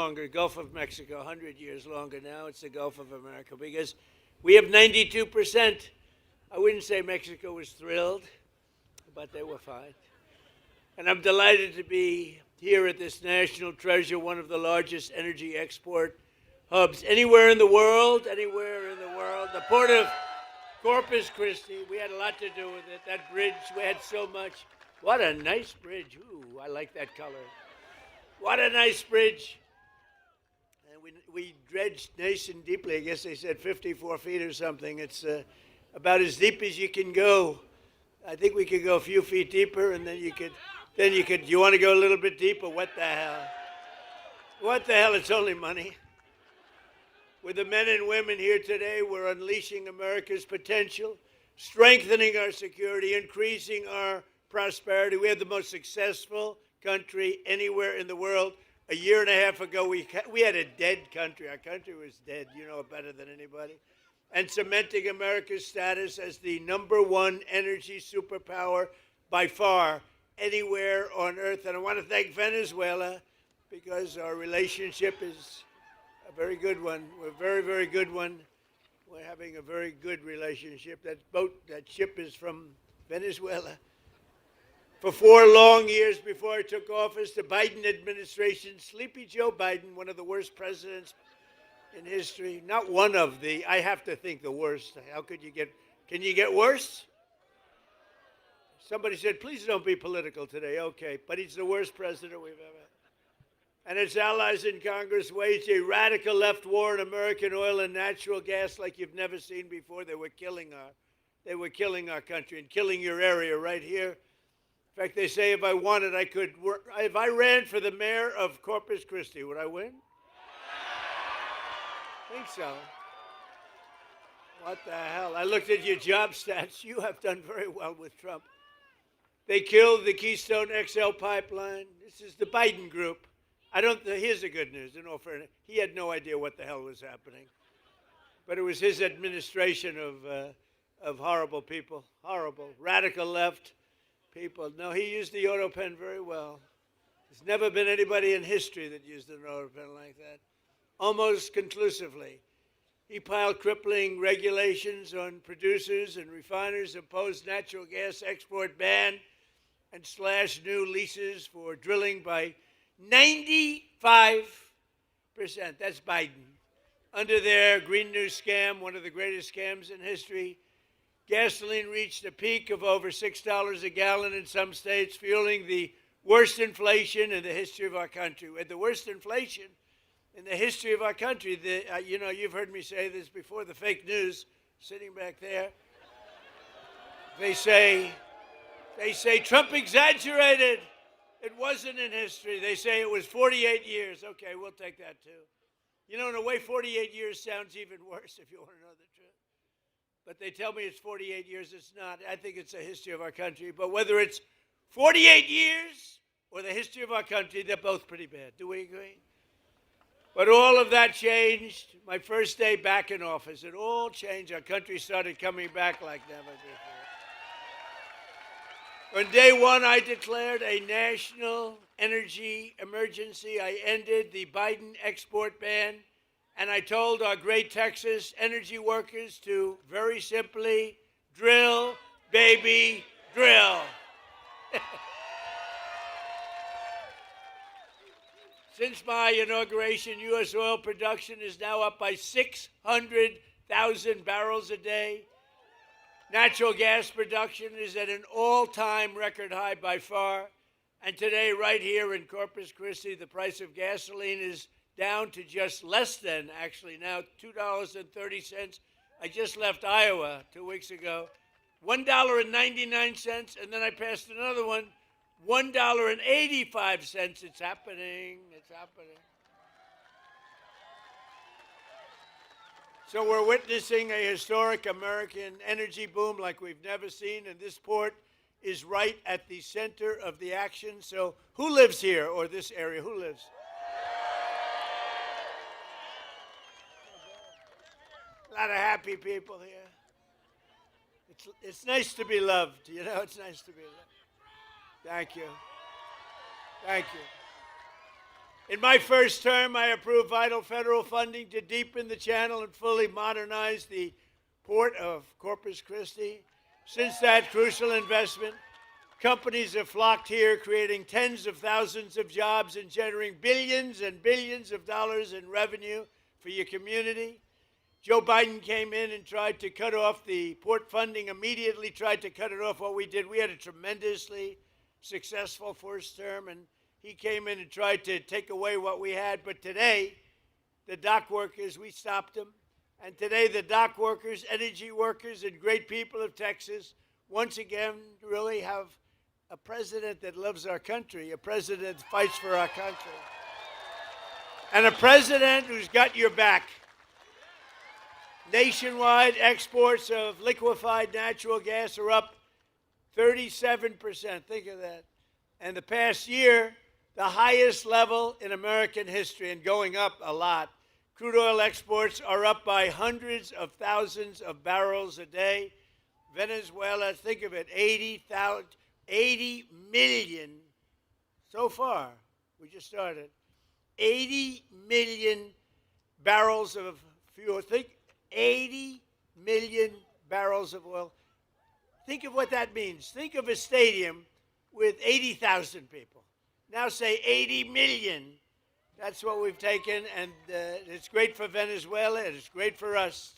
longer, Gulf of Mexico, 100 years longer now. It's the Gulf of America because we have 92%. I wouldn't say Mexico was thrilled, but they were fine. And I'm delighted to be here at this national treasure, one of the largest energy export hubs anywhere in the world, The Port of Corpus Christi, we had a lot to do with it. That bridge, we had so much. What a nice bridge. Ooh, I like that color. What a nice bridge. And we dredged nice and deeply. I guess they said 54 feet or something. It's about as deep as you can go. I think we could go a few feet deeper, and then you could, you want to go a little bit deeper? What the hell? What the hell? It's only money. With the men and women here today, we're unleashing America's potential, strengthening our security, increasing our prosperity. We have the most successful country anywhere in the world. A year and a half ago, we had a dead country. Our country was dead. You know it better than anybody. And cementing America's status as the #1 energy superpower by far anywhere on earth. And I want to thank Venezuela because our relationship is a very good one. We're a very, very good one. We're having a very good relationship. That ship is from Venezuela. For 4 long years before I took office, the Biden administration, Sleepy Joe Biden, one of the worst presidents in history, not one of the, I have to think the worst. How could you can you get worse? Somebody said, please don't be political today. Okay, but he's the worst president we've ever had. And its allies in Congress waged a radical left war on American oil and natural gas like you've never seen before. They were killing our country and killing your area right here. In fact, they say if I wanted, I could work. If I ran for the mayor of Corpus Christi, would I win? I think so. What the hell? I looked at your job stats. You have done very well with Trump. They killed the Keystone XL pipeline. This is the Biden group. Here's the good news, in all fairness. He had no idea what the hell was happening. But it was his administration of horrible people, horrible, radical left people. No, he used the auto pen very well. There's never been anybody in history that used an auto pen like that. Almost conclusively. He piled crippling regulations on producers and refiners, imposed natural gas export ban, and slashed new leases for drilling by 95%. That's Biden. Under their Green New scam, one of the greatest scams in history, gasoline reached a peak of over $6 a gallon in some states, fueling the worst inflation in the history of our country. With the worst inflation in the history of our country, you've heard me say this before, the fake news sitting back there. They say Trump exaggerated. It wasn't in history. They say it was 48 years. Okay, we'll take that too. You know, in a way, 48 years sounds even worse if you want to know the truth. But they tell me it's 48 years. It's not. I think it's the history of our country. But whether it's 48 years or the history of our country, they're both pretty bad. Do we agree? But all of that changed my first day back in office. It all changed. Our country started coming back like never before. On day one, I declared a national energy emergency. I ended the Biden export ban, and I told our great Texas energy workers to very simply drill, baby, drill. Since my inauguration, U.S. oil production is now up by 600,000 barrels a day. Natural gas production is at an all-time record high by far. And today, right here in Corpus Christi, the price of gasoline is down to just less than, actually now, $2.30. I just left Iowa 2 weeks ago. $1.99, and then I passed another one, $1.85. It's happening. It's happening. So we're witnessing a historic American energy boom like we've never seen, and this port is right at the center of the action. So who lives here or this area? Who lives? A lot of happy people here. It's nice to be loved, you know, it's nice to be loved. Thank you. Thank you. In my first term, I approved vital federal funding to deepen the channel and fully modernize the Port of Corpus Christi. Since that crucial investment, companies have flocked here, creating tens of thousands of jobs and generating billions and billions of dollars in revenue for your community. Joe Biden came in and tried to cut off the port funding, immediately tried to cut it off. What we did, we had a tremendously successful first term, and he came in and tried to take away what we had. But today, the dock workers, we stopped them. And today, the dock workers, energy workers, and great people of Texas once again really have a president that loves our country, a president that fights for our country, and a president who's got your back. Nationwide exports of liquefied natural gas are up 37%. Think of that. And the past year, the highest level in American history, and going up a lot. Crude oil exports are up by hundreds of thousands of barrels a day. Venezuela, think of it, 80 million so far. We just started. 80 million barrels of fuel. Think 80 million barrels of oil. Think of what that means. Think of a stadium with 80,000 people. Now say 80 million. That's what we've taken, and it's great for Venezuela, and it's great for us.